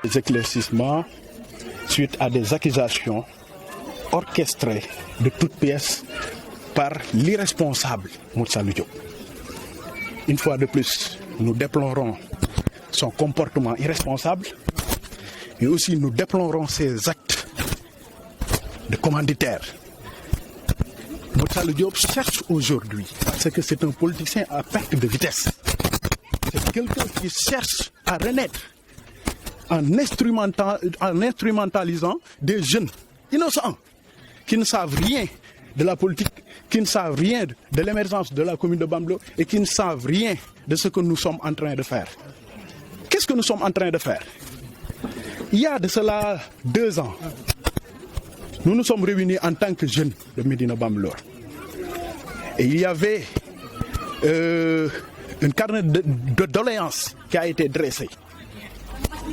Des éclaircissements suite à des accusations orchestrées de toutes pièces par l'irresponsable Moussa Diop. Une fois de plus, nous déplorons son comportement irresponsable et aussi nous déplorons ses actes de commanditaire. Moussa Diop cherche aujourd'hui, parce que c'est un politicien à perte de vitesse. C'est quelqu'un qui cherche à renaître en instrumentalisant des jeunes innocents qui ne savent rien de la politique, qui ne savent rien de l'émergence de la commune de Bambilor et qui ne savent rien de ce que nous sommes en train de faire. Qu'est-ce que nous sommes en train de faire? Il y a de cela 2 ans, nous nous sommes réunis en tant que jeunes de Médina Bambilor. Et il y avait une carnet de doléances qui a été dressée.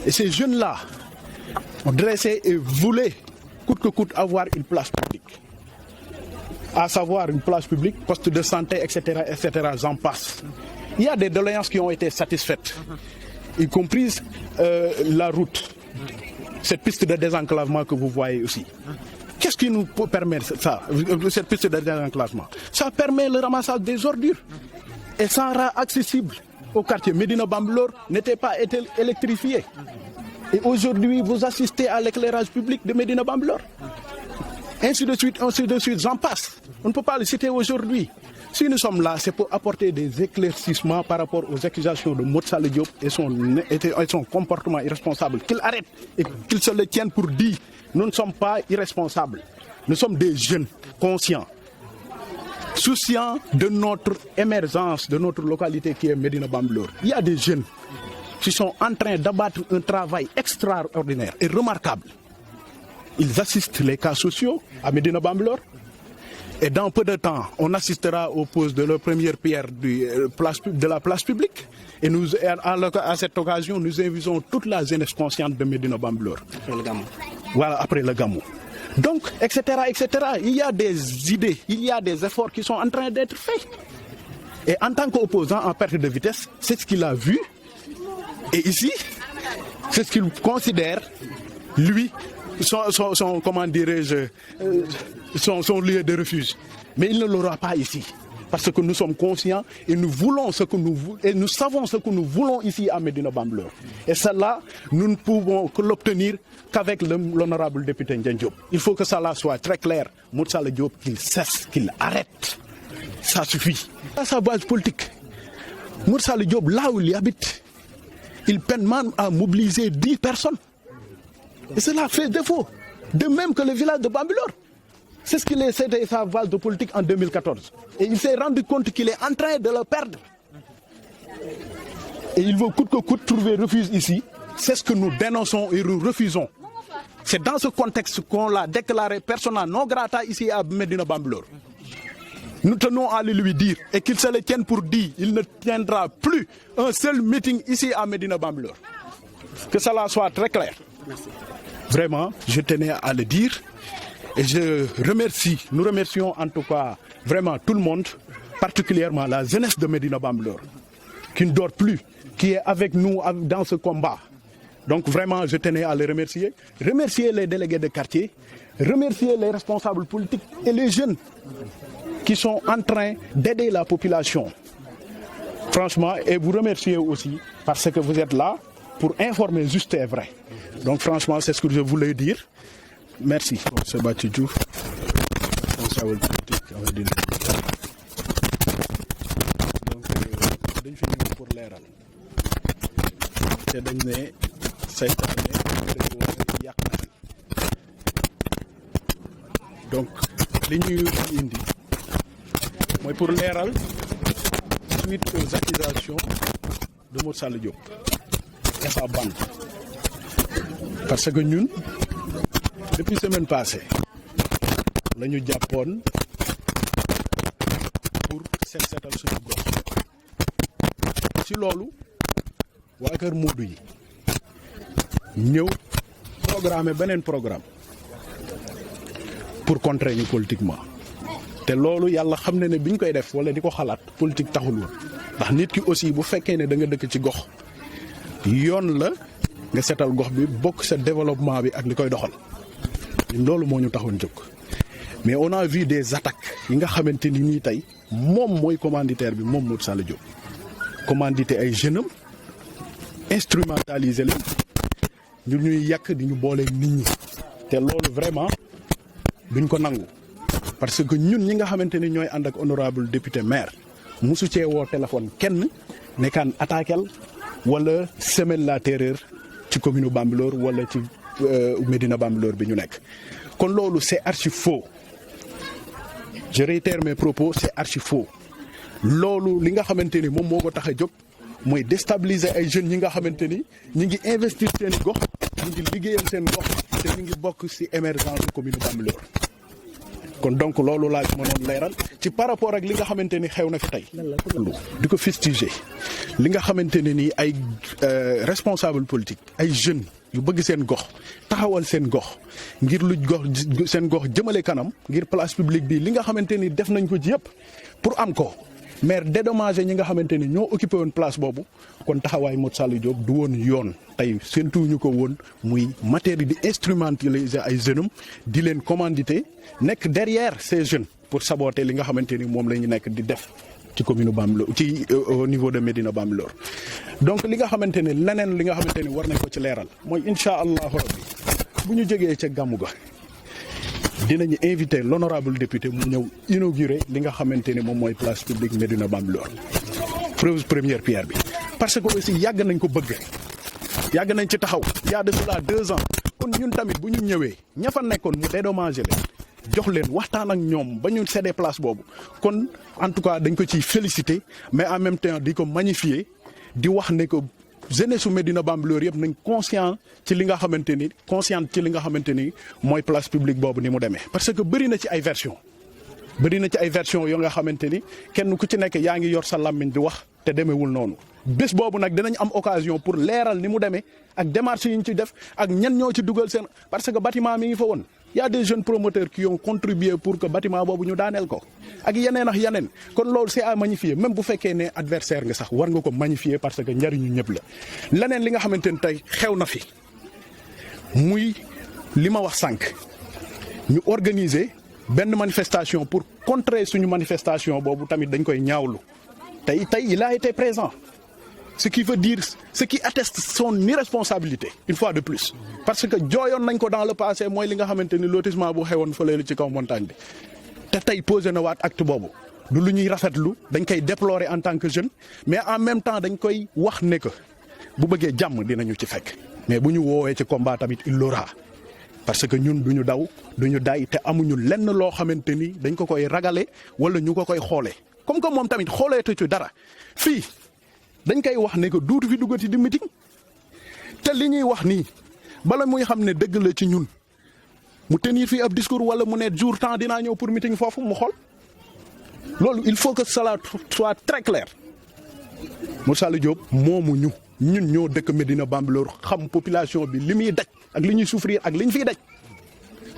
Et ces jeunes-là ont dressé et voulaient coûte que coûte avoir une place publique. À savoir une place publique, poste de santé, etc., j'en passe. Il y a des doléances qui ont été satisfaites, y compris la route, cette piste de désenclavement que vous voyez aussi. Qu'est-ce qui nous permet ça, cette piste de désenclavement? Ça permet le ramassage des ordures et ça rend accessible au quartier. Médina Bambilor n'était pas électrifié. Et aujourd'hui, vous assistez à l'éclairage public de Médina Bambilor. Ainsi de suite, j'en passe. On ne peut pas le citer aujourd'hui. Si nous sommes là, c'est pour apporter des éclaircissements par rapport aux accusations de Moussa Diop et son comportement irresponsable. Qu'il arrête et qu'il se le tienne pour dire, nous ne sommes pas irresponsables. Nous sommes des jeunes conscients, souciants de notre émergence, de notre localité qui est Médina Bambilor. Il y a des jeunes qui sont en train d'abattre un travail extraordinaire et remarquable. Ils assistent les cas sociaux à Médina Bambilor. Et dans peu de temps, on assistera aux poses de la première pierre de la place publique. Et à cette occasion, nous invitons toute la jeunesse consciente de Médina Bambilor. Après le Gamou. Voilà, après le Gamou. Donc, etc., il y a des idées, il y a des efforts qui sont en train d'être faits. Et en tant qu'opposant en perte de vitesse, c'est ce qu'il a vu. Et ici, c'est ce qu'il considère, lui, comment dirais-je, son lieu de refuge. Mais il ne l'aura pas ici. Parce que nous sommes conscients et nous voulons ce que nous savons ce que nous voulons ici à Médina Bambilor. Et cela, nous ne pouvons que l'obtenir qu'avec l'honorable député Ndiaye Diop. Il faut que cela soit très clair. Moussa Diop, qu'il cesse, qu'il arrête. Ça suffit. À sa base politique, Moussa Diop, là où il habite, il peine même à mobiliser 10 personnes. Et cela fait défaut. De même que le village de Bambilor. C'est ce qu'il essaie de sa base de politique en 2014. Et il s'est rendu compte qu'il est en train de le perdre. Et il veut coûte que coûte trouver refuge ici. C'est ce que nous dénonçons et nous refusons. C'est dans ce contexte qu'on l'a déclaré persona non grata ici à Médina Bambilor. Nous tenons à le lui dire et qu'il se le tienne pour dire. Il ne tiendra plus un seul meeting ici à Médina Bambilor. Que cela soit très clair. Merci. Vraiment, je tenais à le dire. Et nous remercions en tout cas vraiment tout le monde, particulièrement la jeunesse de Médina Bambilor, qui ne dort plus, qui est avec nous dans ce combat. Donc vraiment, je tenais à les remercier. Remercier les délégués de quartier, remercier les responsables politiques et les jeunes qui sont en train d'aider la population. Franchement, et vous remercier aussi parce que vous êtes là pour informer juste et vrai. Donc franchement, c'est ce que je voulais dire. Merci. C'est Bathie Diouf, responsable politique avec des donc dañ fi ñëw pour leeral te dañ ne saytaane yàq na donc li ñuy indi mooy pour leeral suite aux accusations de Moussa Diop et sa bande parce que ñun depuis semaine passée la ñu jàppoon pour seetal suñu gox ci loolu waa Kër Modou yi ñëw programmer beneen programme pour contrer ñu politiquement te loolu yàlla xam ne bi ñu koy def wala di ko xalaat politique taxul woon ndax nit ki aussi bu fekkee ne da nga dëkk ci gox yoon la nga seetal gox bi bokk sa développement bi ak li koy doxal loolu moo ñu taxoon jóg. mais on a vu des attaques yi nga xamante ni nii tey moom mooy commanditaire bi moom Modou Sall Diop commandité ay jeunes am instrumentaliser leen ñu ñuy yàq di ñu boole nit ñi te loolu vraiment duñ ko nangu parce que ñun ñi nga xamante ni ñooy ànd ak honorable député maire mosu cee woo téléphone kenn nekkaan attaquel wala semer la terreur ci commune Bambilor wala ci Médina Bambilor bi ñu nekk kon loolu c'est archi faux. Je réitère mes propos, c'est archi faux. Loolu li nga xamante ni moom moo ko tax a jóg mooy déstabiliser ay jeunes ñi nga xamante ni ñi ngi investir seen gox ñi ngi liggéeyal seen gox te ñu ngi bokk ci émergence commune Bambilor kon donc loolu laa ci mënoon leeral ci par rapport ak li nga xamante ni xew na fi tey di ko fustiger li nga xamante ne nii ay responsable politique ay jeunes yu bëgg seen gox taxawal seen gox ngir lu gox seen gox jëmale kanam ngir place publique bi li nga xamante ni def nañ ko ci yëpp pour am ko maire dédommagé ñi nga xamante ni ñoo occupé woon place boobu kon taxawaay Modou Sall Diop du woon yoon tey séntuwuñu ko woon muy matière di instrumentaliser ay jeunes di leen commandité nekk derrière ces jeunes pour saboter li nga xamante ni moom la ñu nekk di def ci commune Bambilor ci au niveau de Médina Bambilor donc li nga xamante ni leneen li nga xamante ni war nañ ko ci leeral mooy incha allahu rabbi bu ñu jógee ca gàmmu ga dinañu inviter l'honorable député mu ñëw inaugurer li nga xamante ni moom mooy place publique Médina Bambilor première pierre bi parce que aussi yàgg nañ ko bëgg yàgg nañ ci taxaw y a de cela 2 ans kon ñun tamit bu ñu ñëwee ña fa nekkoon mu dédommager leen jox leen waxtaan ak ñoom ba ñu cédé place boobu kon en tout cas dañ ko ciy féliciter mais en même temps di ko magnifier di wax ne ko jeunesse su Médina Bambilor yëpp nañ conscient ci li nga xamante ni mooy place publique boobu ni mu demee. parce que bëri na ci ay version yoo nga xamante ni kenn ku ci nekk yaa ngi yor sa làmmiñ di wax te demeewul noonu bés boobu nag dinañ am occasion pour leeral ni mu demee ak démarches yi ñu ci def ak ñan ñoo ci dugal seen parce que bâtiment mi ngi fa woon. y a des jeunes promoteurs qui ont contribué pour que bâtiment boobu ñu daaneel ko ak yeneen kon loolu c'est à magnifier même bu fekkee ne adversaire nga sax war nga ko magnifier parce que njariñu ñëpp la. leneen li nga xamante ni tey xew na fi muy li ma wax sànq ñu organiser benn manifestation pour contrer suñu manifestation boobu tamit dañ koy ñaawlu tey il a été présent. Ce qui veut dire, ce qui atteste son irresponsabilité une fois de plus parce que jooyoon nañ ko dans le passé mooy li nga xamante ni lotissement bu xewoon fële ci kaw montagne bi te tey posé na waat acte boobu du lu ñuy rafetlu dañ koy déplorer en tant que jeune mais en même temps dañ koy wax ne que bu bëggee jàmm dinañu ci fekk mais bu ñu woowee ci combat tamit il l'aura parce que ñun duñu daw duñu day te amuñu lenn loo xamante ni dañ ko koy ragale wala ñu ko koy xoolee comme que moom tamit xooleetu ci dara fii. dañ koy wax ne que duutu fi duggati di meeting te li ñuy wax nii bala muy xam ne dëgg la ci ñun mu tenir fii ab discours wala mu ne jour temps dinaa ñëw pour meeting foofu mu xool loolu il faut que cela soit très clair. Modou Sall Diop moomu ñun ñoo dëkk Médina Bambilor xam population bi li muy daj ak li ñuy souffrir ak li ñu fiy daj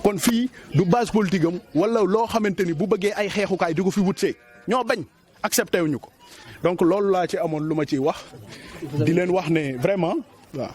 kon fii du base politique am wala loo xamante ni bu bëggee ay xeexukaay di ko fi wutsee ñoo bañ accepté wuñu ko. donc loolu laa ci amoon lu ma ciy wax di leen wax ne vraiment waaw.